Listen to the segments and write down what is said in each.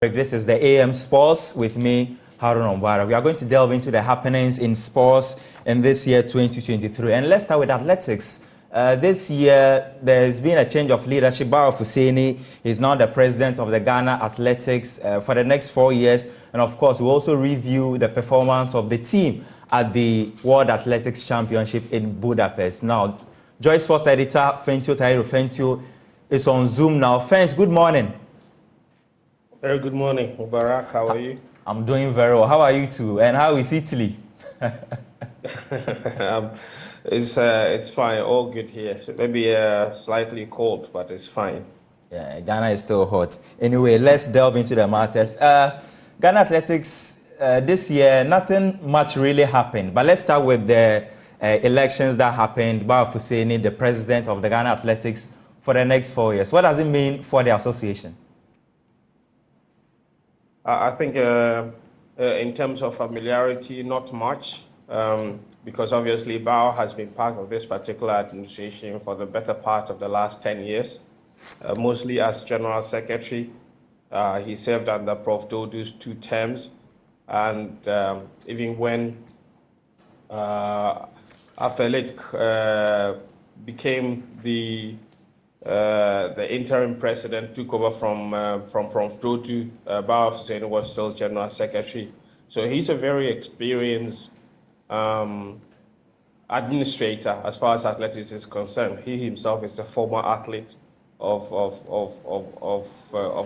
This is the AM Sports with me, Harun Ombara. We are going to delve into the happenings in sports in this year 2023. And let's start with athletics. This year, there's been a change of leadership. Bawa Fuseni is now the president of the Ghana Athletics for the next 4 years. And of course, we'll also review the performance of the team at the World Athletics Championship in Budapest. Now, Joy Sports editor Fentio Tairo Fentio is on Zoom now. Fent, good morning. Very good morning, Mubarak. How are you? I'm doing very well. How are you too? And how is Italy? It's fine. All good here. Maybe slightly cold, but it's fine. Yeah, Ghana is still hot. Anyway, let's delve into the matters. Ghana Athletics this year, nothing much really happened. But let's start with the elections that happened. Bawa Fuseni, the president of the Ghana Athletics for the next 4 years. What does it mean for the association? I think in terms of familiarity, not much, because obviously Bao has been part of this particular administration for the better part of the last 10 years, mostly as General Secretary. He served under Prof. Dodu's 2 terms, and even when Afelik became the interim president, took over from Prof. Dodu, Bawa Fuseni was still General Secretary. So he's a very experienced administrator as far as athletics is concerned. He himself is a former athlete of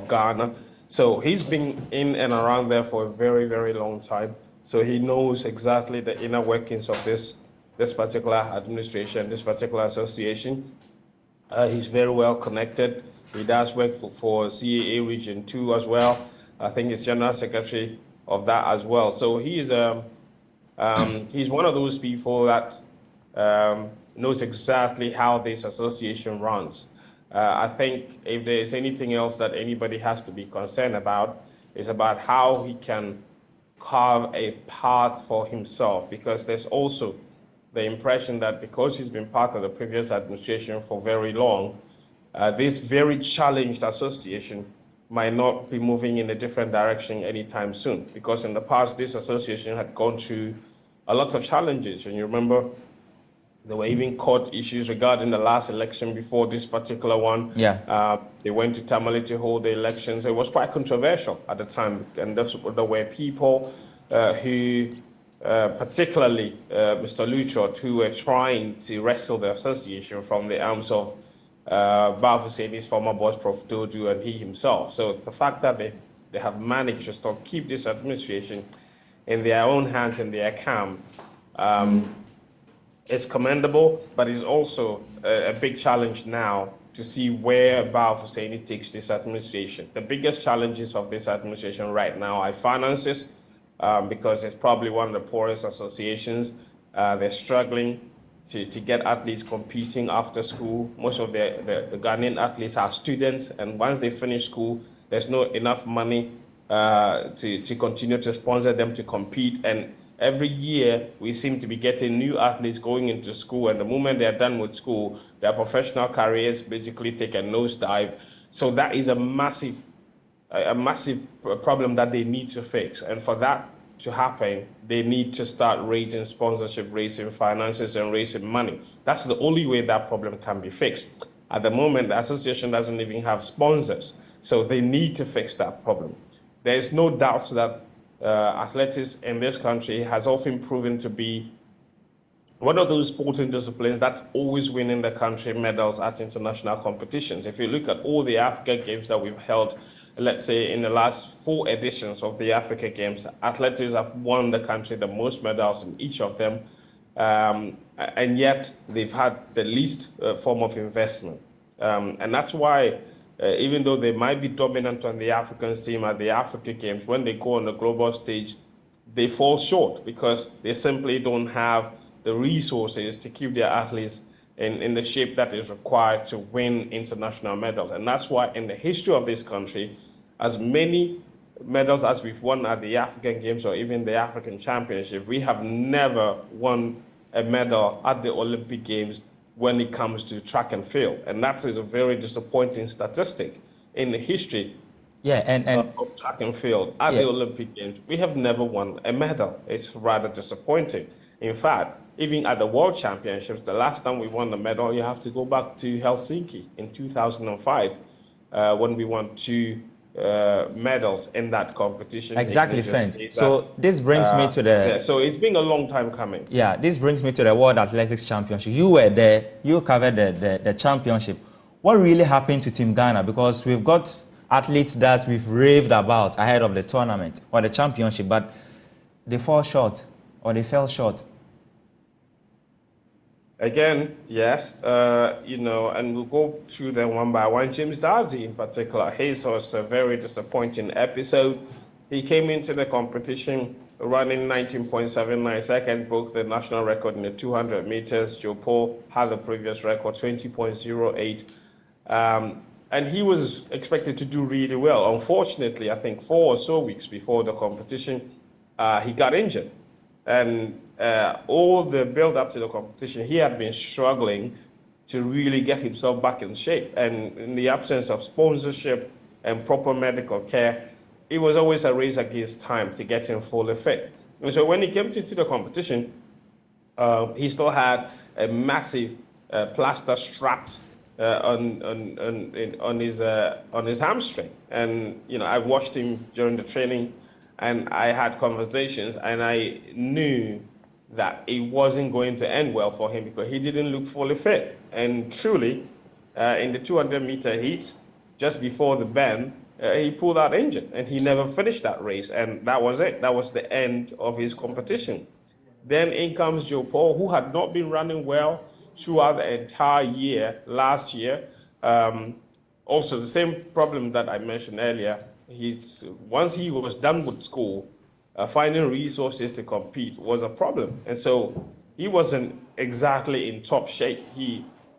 Ghana. So he's been in and around there for a very, very long time. So he knows exactly the inner workings of this particular administration, this particular association. He's very well connected. He does work for CAA Region 2 as well. I think he's General Secretary of that as well. So he's one of those people that knows exactly how this association runs. I think if there's anything else that anybody has to be concerned about, is about how he can carve a path for himself, because there's also the impression that because he's been part of the previous administration for very long, this very challenged association might not be moving in a different direction anytime soon. Because in the past, this association had gone through a lot of challenges. And you remember, there were even court issues regarding the last election before this particular one. Yeah. They went to Tamale to hold the elections. It was quite controversial at the time. And there were people who... particularly Mr. Luchot, who were trying to wrestle the association from the arms of Bawa Fuseni's former boss, Prof. Dodu, and he himself. So the fact that they have managed to still keep this administration in their own hands, in their camp, it's commendable, but it's also a big challenge now to see where Bawa Fuseni takes this administration. The biggest challenges of this administration right now are finances, because it's probably one of the poorest associations. They're struggling to get athletes competing after school. Most of the Ghanaian athletes are students, and once they finish school, there's not enough money to continue to sponsor them to compete. And every year, we seem to be getting new athletes going into school, and the moment they're done with school, their professional careers basically take a nosedive. So that is a massive problem that they need to fix. And for that to happen, they need to start raising sponsorship, raising finances, and raising money. That's the only way that problem can be fixed. At the moment, the association doesn't even have sponsors, so they need to fix that problem. There is no doubt that athletics in this country has often proven to be one of those sporting disciplines that's always winning the country medals at international competitions. If you look at all the Africa Games that we've held, let's say in the last 4 editions of the Africa Games, athletics have won the country the most medals in each of them, and yet they've had the least form of investment. And that's why, even though they might be dominant on the African scene at the Africa Games, when they go on the global stage, they fall short because they simply don't have the resources to keep their athletes in the shape that is required to win international medals. And that's why in the history of this country, as many medals as we've won at the African Games or even the African Championship, we have never won a medal at the Olympic Games when it comes to track and field. And that is a very disappointing statistic in the history Yeah, and of track and field at the yeah, Olympic Games. We have never won a medal. It's rather disappointing. In fact, even at the World Championships, the last time we won a medal, you have to go back to Helsinki in 2005 when we won two medals in that competition. exactly, Ignatius friend. Gaza. So this brings me to Yeah, the so it's been a long time coming. yeah, this brings me to the World Athletics Championship. You were there. You covered the championship. What really happened to Team Ghana? Because we've got athletes that we've raved about ahead of the tournament or the championship, but they fall short or they fell short. Again, yes, and we'll go through them one by one. James Darcy, in particular, his was a very disappointing episode. He came into the competition running 19.79 seconds, broke the national record in the 200 meters. Joe Paul had the previous record, 20.08. And he was expected to do really well. Unfortunately, I think 4 or so weeks before the competition, he got injured. And all the build up to the competition, he had been struggling to really get himself back in shape. And in the absence of sponsorship and proper medical care, it was always a race against time to get him fully fit. And so when he came into the competition, he still had a massive plaster strapped on his hamstring. And I watched him during the training, and I had conversations, and I knew that it wasn't going to end well for him because he didn't look fully fit. And truly, in the 200-meter heats, just before the bend, he pulled out injured, and he never finished that race. And that was it. That was the end of his competition. Then in comes Joe Paul, who had not been running well throughout the entire year last year. Also, the same problem that I mentioned earlier. Once he was done with school, finding resources to compete was a problem, and so he wasn't exactly in top shape.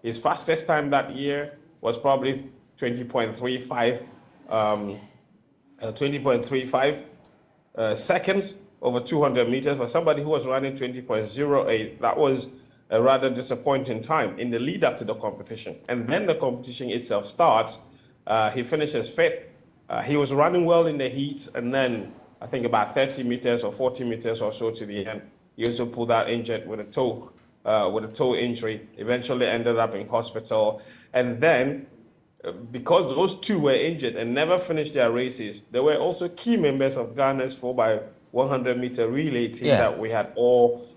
His fastest time that year was probably 20.35 seconds over 200 meters. For somebody who was running 20.08, that was a rather disappointing time in the lead up to the competition. And then the competition itself starts. He finishes fifth. He was running well in the heats, and then I think about 30 meters or 40 meters or so to the end, he also pulled out injured with a toe injury. Eventually ended up in hospital, and then because those two were injured and never finished their races, they were also key members of Ghana's 4x100 meter relay team that we had all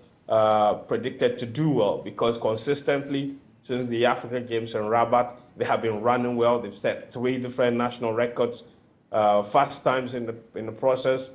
predicted to do well, because consistently since the African Games in Rabat, they have been running well. They've set 3 different national records. Fast times in the process.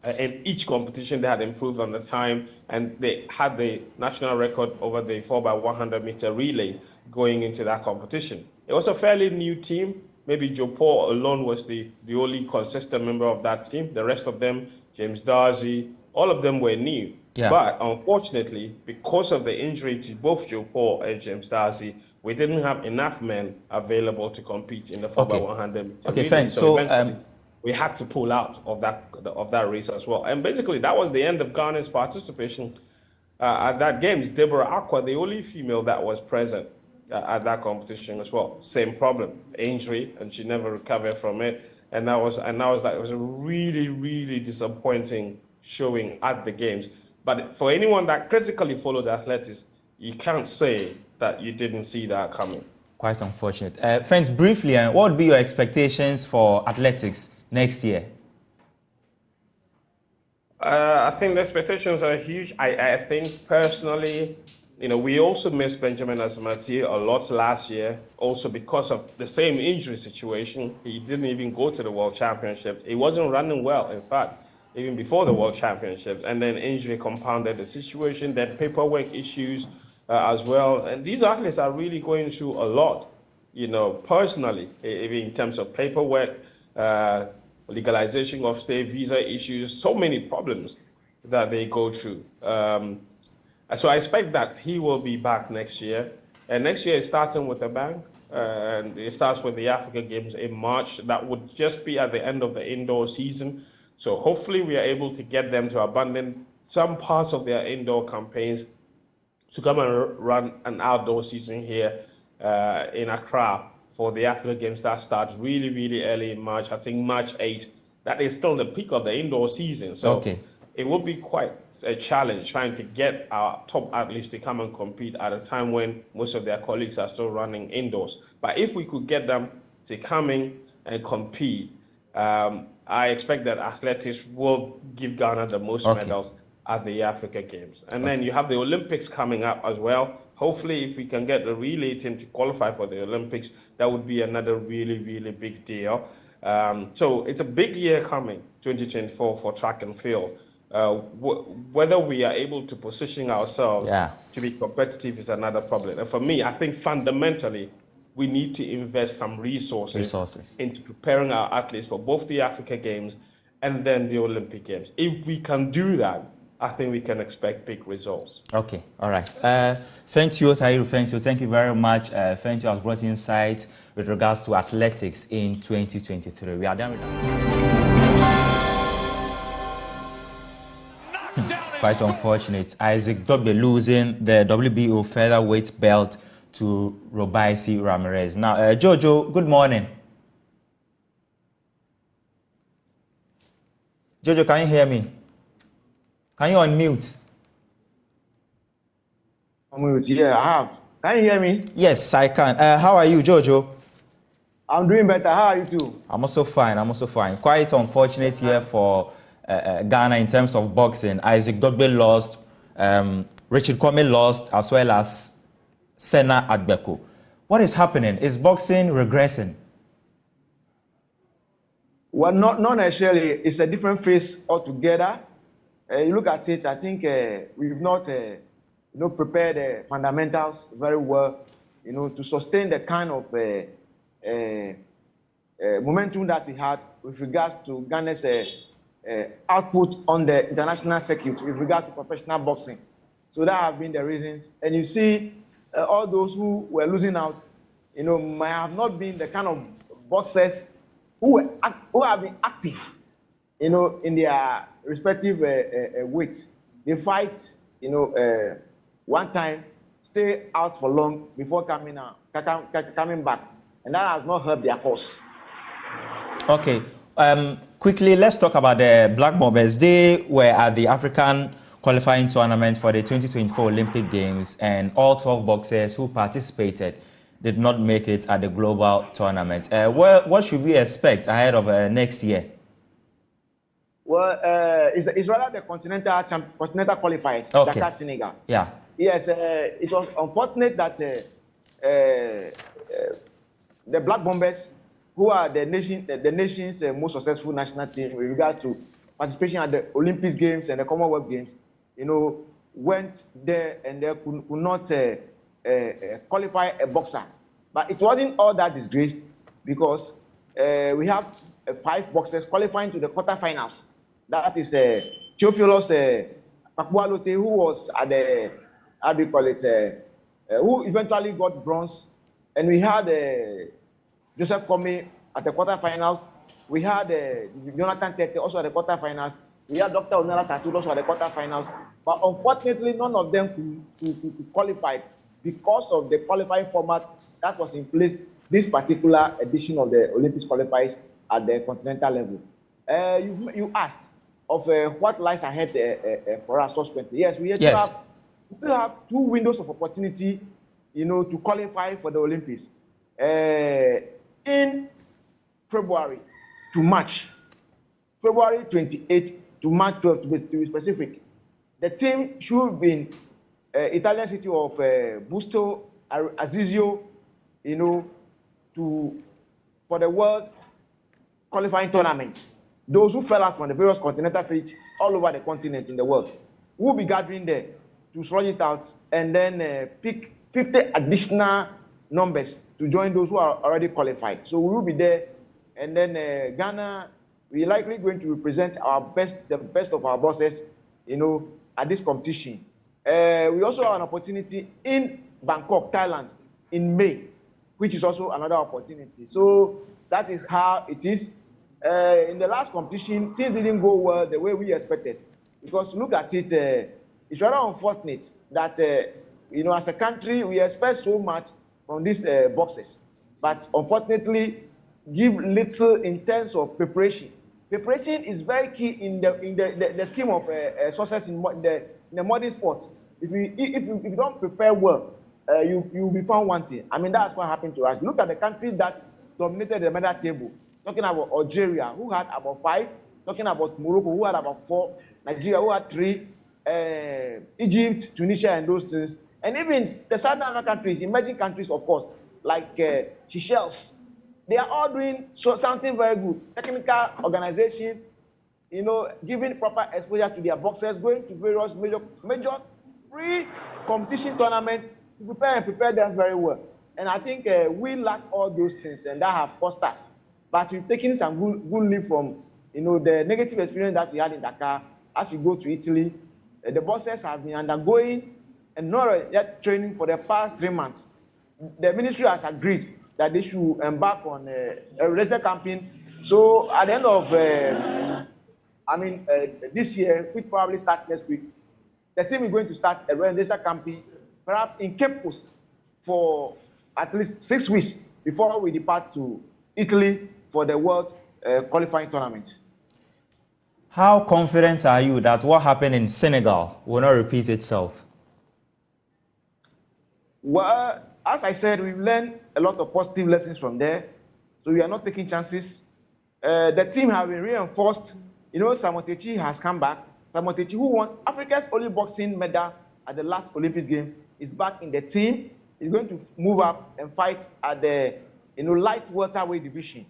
In each competition, they had improved on the time, and they had the national record over the 4x100 meter relay going into that competition. It was a fairly new team. Maybe Joe Paul alone was the only consistent member of that team. The rest of them, James Darcy, all of them were new. Yeah. But unfortunately, because of the injury to both Joe Paul and James Darcy, we didn't have enough men available to compete in the 4x100 meter. Okay, fine. So we had to pull out of that race as well. And basically, that was the end of Ghana's participation at that games. Deborah Aqua, the only female that was present at that competition as well. Same problem, injury, and she never recovered from it. And it was a really, really disappointing showing at the games. But for anyone that critically followed athletics, you can't say that you didn't see that coming. Quite unfortunate. Friends, briefly, what would be your expectations for athletics next year? I think the expectations are huge. I think personally, we also missed Benjamin Asmati a lot last year, also because of the same injury situation. He didn't even go to the World Championships. He wasn't running well, in fact, even before the World Championships. And then injury compounded the situation, then paperwork issues as well. And these athletes are really going through a lot, personally, in terms of paperwork, legalization of state visa issues, so many problems that they go through. So I expect that he will be back next year. And next year is starting with a bang. And it starts with the Africa Games in March. That would just be at the end of the indoor season. So hopefully we are able to get them to abandon some parts of their indoor campaigns to come and run an outdoor season here in Accra for the Africa Games that starts really, really early in March. I think March 8th. That is still the peak of the indoor season. So it will be quite a challenge trying to get our top athletes to come and compete at a time when most of their colleagues are still running indoors. But if we could get them to come in and compete, I expect that athletics will give Ghana the most medals at the Africa Games. And then you have the Olympics coming up as well. Hopefully, if we can get the relay team to qualify for the Olympics, that would be another really, really big deal. So it's a big year coming, 2024, for track and field. Whether we are able to position ourselves to be competitive is another problem. And for me, I think fundamentally, we need to invest some resources into preparing our athletes for both the Africa Games and then the Olympic Games. If we can do that, I think we can expect big results. Okay, all right. Thank you, Tahiru. Thank you very much. Thank you. I was brought insight with regards to athletics in 2023. We are done with that. Quite unfortunate. Isaac Dogbe losing the WBO featherweight belt to Robaisi Ramirez. Now, Jojo, good morning. Jojo, can you hear me? Can you unmute? Unmute, yeah, I have. Can you hear me? Yes, I can. How are you, Jojo? I'm doing better. How are you too? I'm also fine. Quite unfortunate here for Ghana in terms of boxing. Isaac Dogbe lost, Richard Kwame lost, as well as Senna Adbeko. What is happening? Is boxing regressing? Well, not necessarily. It's a different phase altogether. You look at it, I think we've not prepared the fundamentals very well, to sustain the kind of momentum that we had with regards to Ghana's output on the international circuit with regard to professional boxing. So that have been the reasons. And you see, all those who were losing out, might have not been the kind of boxers who have been active, in their respective weights. They fight, one time, stay out for long before coming back, and that has not helped their cause. Okay. Quickly, let's talk about the Black Bombers. They were at the African qualifying tournament for the 2024 Olympic Games, and all 12 boxers who participated did not make it at the global tournament. What should we expect ahead of next year? Well, it's rather the continental qualifiers, Dakar, Senegal. Yeah. Yes, it was unfortunate that the Black Bombers, who are the nation's most successful national team with regards to participation at the Olympic Games and the Commonwealth Games, went there and they could not qualify a boxer. But it wasn't all that disgraced, because we have 5 boxers qualifying to the quarterfinals. That is Theophilus Pakualote, who was at the, who eventually got bronze. And we had Joseph Kome at the quarterfinals. We had Jonathan Tete also at the quarterfinals. We had Dr. Onela Satu also at the quarterfinals. But unfortunately, none of them could qualify because of the qualifying format that was in place this particular edition of the Olympics qualifiers at the continental level. You asked of what lies ahead for us subsequently. Yes, we still have 2 windows of opportunity, to qualify for the Olympics. In February to March, February 28th to March 12th to be specific. The team should be in Italian city of Busto Arsizio, for the World Qualifying Tournament. Those who fell out from the various continental stages all over the continent in the world will be gathering there to sludge it out and then pick 50 additional numbers to join those who are already qualified. So we will be there, and then Ghana, we're likely going to represent the best of our bosses, at this competition. We also have an opportunity in Bangkok, Thailand, in May, which is also another opportunity. So that is how it is. In the last competition, things didn't go well the way we expected, because look at it, it's rather unfortunate that, as a country, we expect so much from these boxers. but unfortunately give little in terms of preparation. Preparation is very key in the scheme of success in the modern sports. If you don't prepare well, you will be found wanting. I mean, that's what happened to us. Look at the countries that dominated the medal table. Talking about Algeria, who had about 5. Talking about Morocco, who had about 4. Nigeria, who had 3. Egypt, Tunisia, and those things. And even the Southern African countries, emerging countries, of course, like Seychelles. They are all doing something very good. Technical organization, giving proper exposure to their boxers, going to various major pre-competition tournaments to prepare them very well. And I think we lack all those things, and that have cost us. But we've taken some good leap from, the negative experience that we had in Dakar. As we go to Italy, the boxers have been undergoing and not yet training for the past 3 months. The ministry has agreed that they should embark on a register campaign. So at the end of, this year, which probably starts next week, the team is going to start a register campaign, perhaps in Cape Coast, for at least 6 weeks before we depart to Italy for the World Qualifying Tournament. How confident are you that what happened in Senegal will not repeat itself? Well, as I said, we've learned a lot of positive lessons from there, so we are not taking chances. The team have been reinforced. Samuel Techi has come back. Samuel Techi, who won Africa's only boxing medal at the last Olympic Games, is back in the team. He's going to move up and fight at the light welterweight division.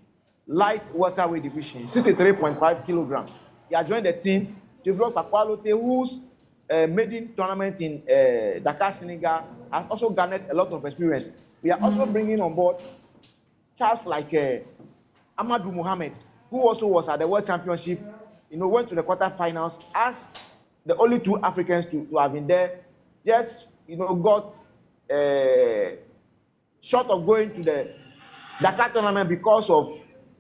63.5 kilograms. He has joined the team. Théophile Pakualote, whose maiden tournament in Dakar, Senegal, has also garnered a lot of experience. We are also bringing on board chaps like Amadou Mohamed, who also was at the World Championship, went to the quarterfinals as the only 2 Africans to have been there. Just, got short of going to the Dakar tournament because of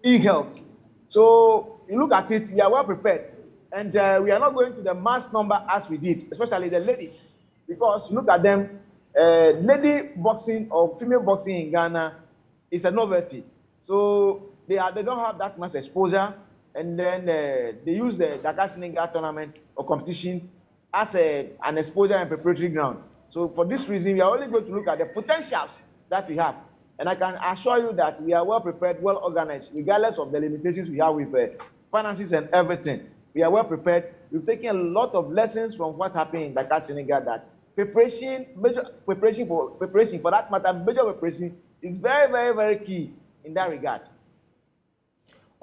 e-health. So you look at it, we are well prepared. And we are not going to the mass number as we did, especially the ladies. Because look at them, lady boxing or female boxing in Ghana is a novelty. So they don't have that much exposure. And then they use the Dakar Senegal tournament or competition as an exposure and preparatory ground. So for this reason, we are only going to look at the potentials that we have. And I can assure you that we are well prepared, well organized, regardless of the limitations we have with finances and everything. We are well prepared. We've taken a lot of lessons from what happened in Dakar, Senegal, that preparation for that matter, major preparation is very, very, very key in that regard.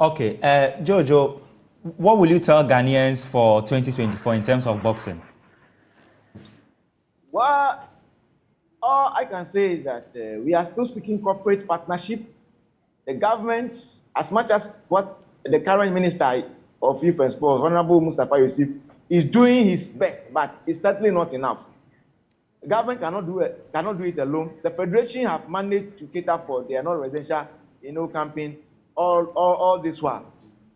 Okay, Jojo, what will you tell Ghanaians for 2024 in terms of boxing? Well, all I can say is that we are still seeking corporate partnership. The government, as much as what the current minister of Youth and Sports, Honorable Mustapha Yusuf, is doing his best, but it's certainly not enough. The government cannot do it alone. The federation have managed to cater for their non-residential, campaign all this while.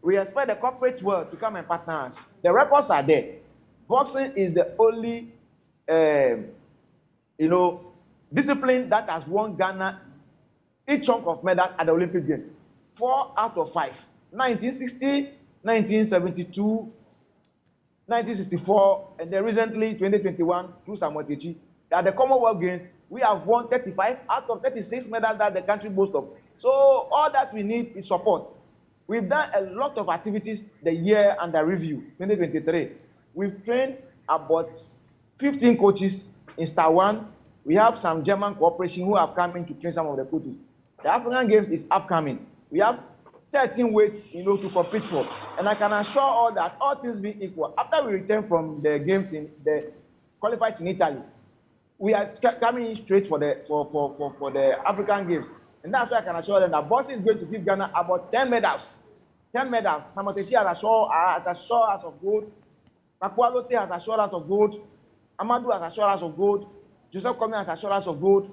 We expect the corporate world to come and partner us. The records are there. Boxing is the only, discipline that has won Ghana each chunk of medals at the Olympic Games. 4 out of 5. 1960, 1972, 1964, and then recently 2021 through Samuel Techi. At the Commonwealth Games, we have won 35 out of 36 medals that the country boasts of. So all that we need is support. We've done a lot of activities the year under review, 2023. We've trained about 15 coaches in Star 1. We have some German cooperation who have come in to train some of the coaches. The African Games is upcoming. We have 13 weights, to compete for. And I can assure all that, all things being equal, after we return from the games in the qualifiers in Italy, we are coming in straight for the African Games. And that's why I can assure them that boxing is going to give Ghana about 10 medals. 10 medals. Samuel Techi has assured us of gold. Pakualote has assured us of gold. Amadou has assured us of gold. Joseph Kony has assured us of gold.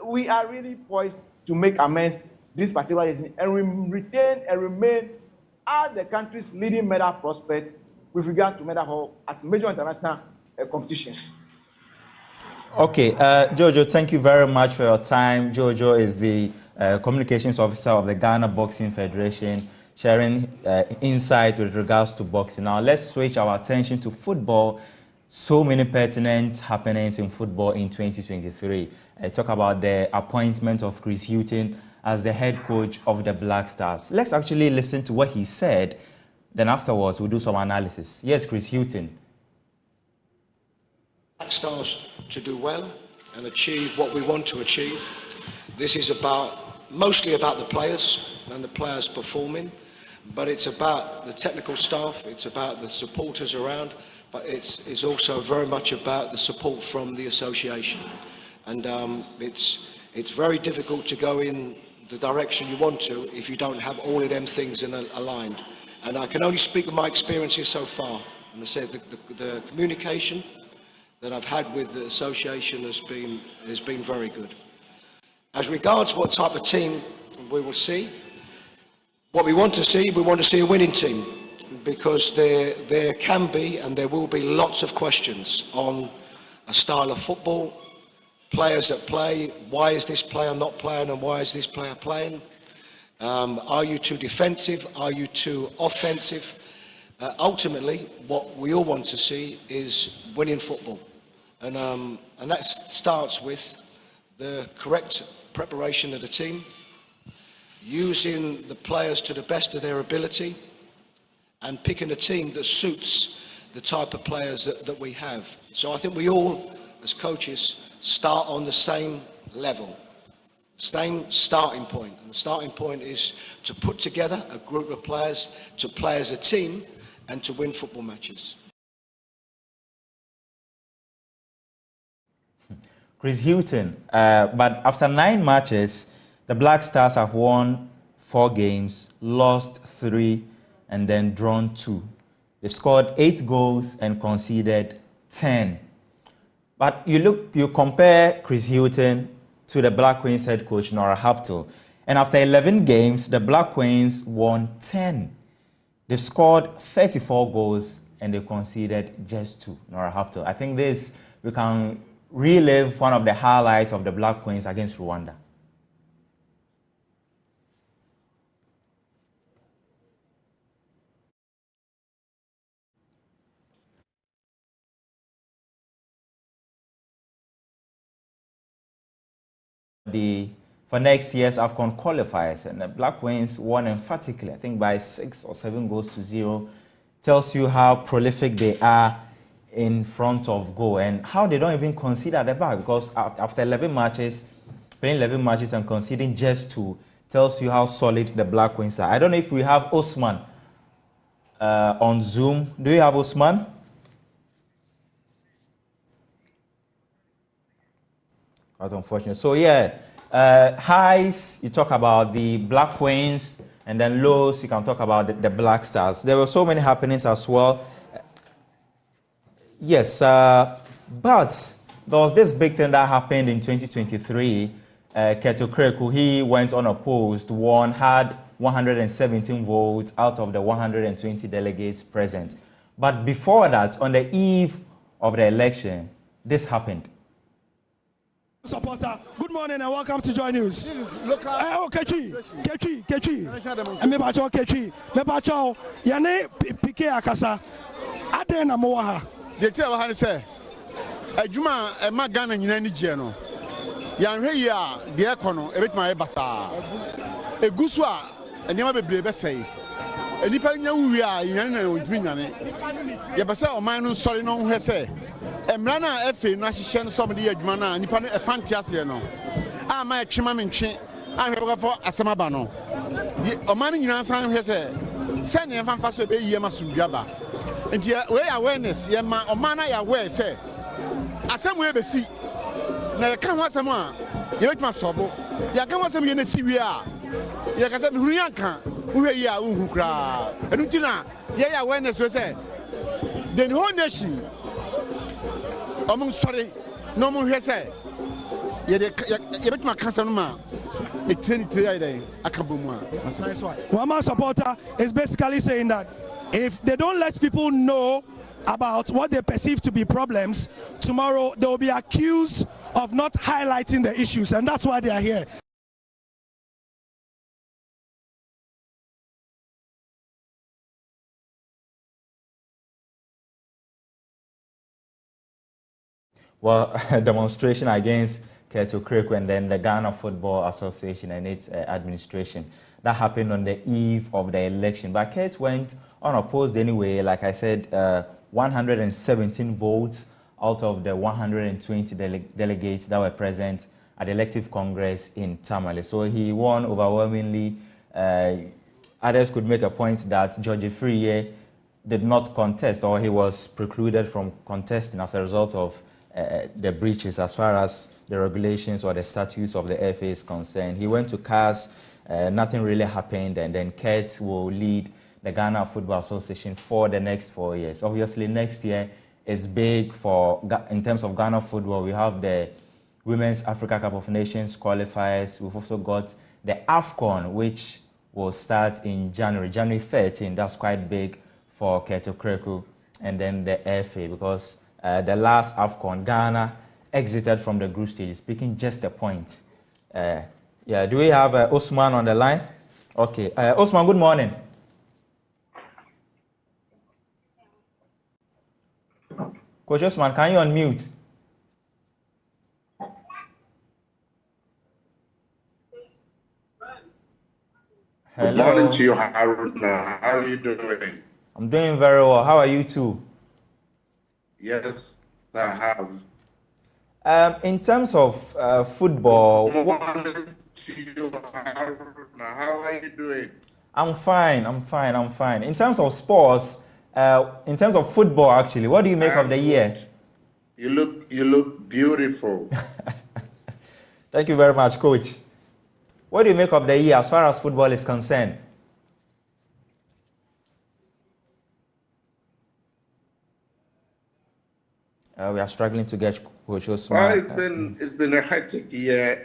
We are really poised to make amends this particular season, and we retain and remain as the country's leading medal prospect with regard to medal haul at major international competitions. Okay, Jojo, thank you very much for your time. Jojo is the communications officer of the Ghana Boxing Federation, sharing insight with regards to boxing. Now let's switch our attention to football. So many pertinent happenings in football in 2023. Talk about the appointment of Chris Hughton as the head coach of the Black Stars. Let's actually listen to what he said. Then afterwards, we'll do some analysis. Yes, Chris Hughton. Black Stars to do well and achieve what we want to achieve. This is mostly about the players and the players performing, but it's about the technical staff, it's about the supporters around, but it's also very much about the support from the association. And it's very difficult to go in the direction you want to if you don't have all of them things aligned. And I can only speak of my experiences so far. And I said the communication that I've had with the association has been very good. As regards what type of team we will see, what we want to see a winning team, because there can be and there will be lots of questions on a style of football, players that play, why is this player not playing and why is this player playing? Are you too defensive? Are you too offensive? Ultimately, what we all want to see is winning football. And that starts with the correct preparation of the team, using the players to the best of their ability, and picking a team that suits the type of players that we have. So I think we all, as coaches, start on the same level, same starting point. And the starting point is to put together a group of players, to play as a team, and to win football matches. Chris Hughton, but after 9 matches, the Black Stars have won 4 games, lost 3, and then drawn 2. They've scored 8 goals and conceded 10. But you compare Chris Hughton to the Black Queens head coach, Nora Hapto. And after 11 games, the Black Queens won 10. They've scored 34 goals and they conceded just 2, Nora Hapto. I think we can relive one of the highlights of the Black Queens against Rwanda. For next year's AFCON qualifiers, and the Black Queens won emphatically, I think by 6 or 7 goals to 0. Tells you how prolific they are in front of goal and how they don't even consider the back, because after 11 matches, playing 11 matches and conceding just 2 tells you how solid the Black Queens are. I don't know if we have Osman on Zoom. Do you have Osman? That's unfortunate. So yeah, highs, you talk about the Black Queens, and then lows, you can talk about the Black Stars. There were so many happenings as well. Yes, but there was this big thing that happened in 2023. Keto Kreku, he went unopposed, had 117 votes out of the 120 delegates present. But before that, on the eve of the election, this happened. Supporter, good morning and welcome to Joy News. This is local. Kechi. Mebacho, Yane Pike Akasa. Adena Moaha. The tell what I say. Juma e ma Ghana nyina ni gye no. Yan hwe yi a de ekono e betima e basa. Egusu a enema bebre be sei. Enipa nya wuwi a yan na ontumi nyane. Ye be say oman no sori no hwe sei. Emra na efe no ahihye no som de adwuma na nipa no e fantiase no. A ma etwema mentwe a hwe befo asemaba no. Oman nyina san hwe sei. Se ne mfa so be yie masomduaba. Nti we awareness ye ma oman na ya aware say asem we be si na ye ka ho asem a ye betuma sobo ye ka ho asem ye na si wi a ye ka say me hunu yanka wo hwe yi a wo hu kra enu ti na ye awareness we say the whole nation omon sorry no mo hwe say ye betuma kansa no ma Wama supporter is basically saying that if they don't let people know about what they perceive to be problems, tomorrow they will be accused of not highlighting the issues, and that's why they are here. well, a demonstration against Kurt Okraku and then the Ghana Football Association and its administration. That happened on the eve of the election. But Kurt went unopposed anyway. Like I said, 117 votes out of the 120 delegates that were present at the elective congress in Tamale. So he won overwhelmingly. Others could make a point that George Friye did not contest, or he was precluded from contesting as a result of the breaches as far as the regulations or the statutes of the FA is concerned. He went to CAS, nothing really happened, and then Kurt will lead the Ghana Football Association for the next 4 years. Obviously, next year is big in terms of Ghana football. We have the Women's Africa Cup of Nations qualifiers. We've also got the AFCON, which will start in January 13. That's quite big for Kurt Okraku, and then the FA, because the last AFCON, Ghana exited from the group stage, picking just a point. Yeah, do we have Osman on the line? Okay, Osman, good morning. Coach Osman, can you unmute? Hello. Good morning to you, Haruna. How are you doing? I'm doing very well. How are you too? Yes, I have. In terms of football... Good morning to you, Haruna. How are you doing? I'm fine. In terms of sports, in terms of football, actually, what do you make of the year? You look beautiful. Thank you very much, Coach. What do you make of the year as far as football is concerned? We are struggling to get Coach Osman. Well, it's been a hectic year.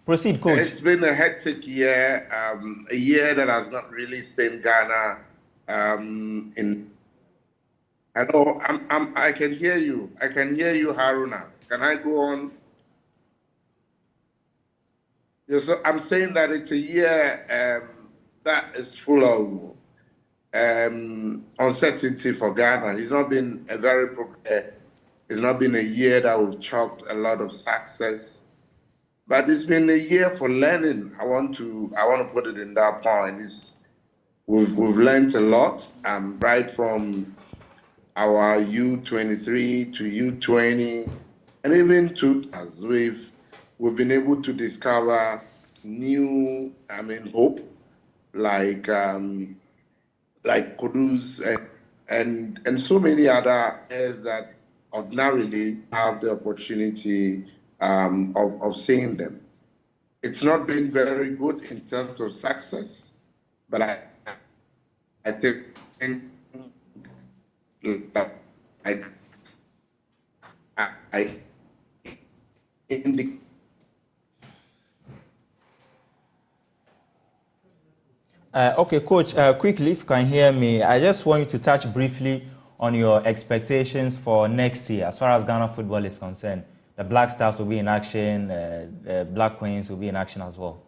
Proceed, Coach. It's been a hectic year. A year that has not really seen Ghana I know. I can hear you. I can hear you, Haruna. Can I go on? Yes, I'm saying that it's a year that is full of uncertainty for Ghana. It's not been it's not been a year that we've chalked a lot of success, but it's been a year for learning. I want to put it in that point. We've learned a lot, right from our U23 to U20, and even to as we've been able to discover new, hope, like Kudus and so many other players that ordinarily have the opportunity of seeing them. It's not been very good in terms of success, but I think Okay, Coach, quickly, if you can hear me, I just want you to touch briefly on your expectations for next year as far as Ghana football is concerned. The Black Stars will be in action, the Black Queens will be in action as well.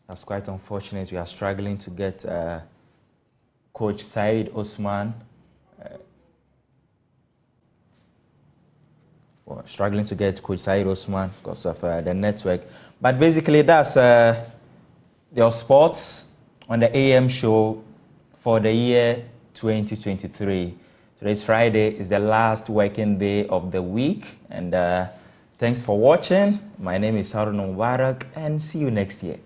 That's quite unfortunate. We are struggling to get Coach Said Osman. Struggling to get Coach Said Osman because of the network. But basically, that's your sports on the AM show for the year 2023. Today's Friday is the last working day of the week. And thanks for watching. My name is Haruna Mubarak, and see you next year.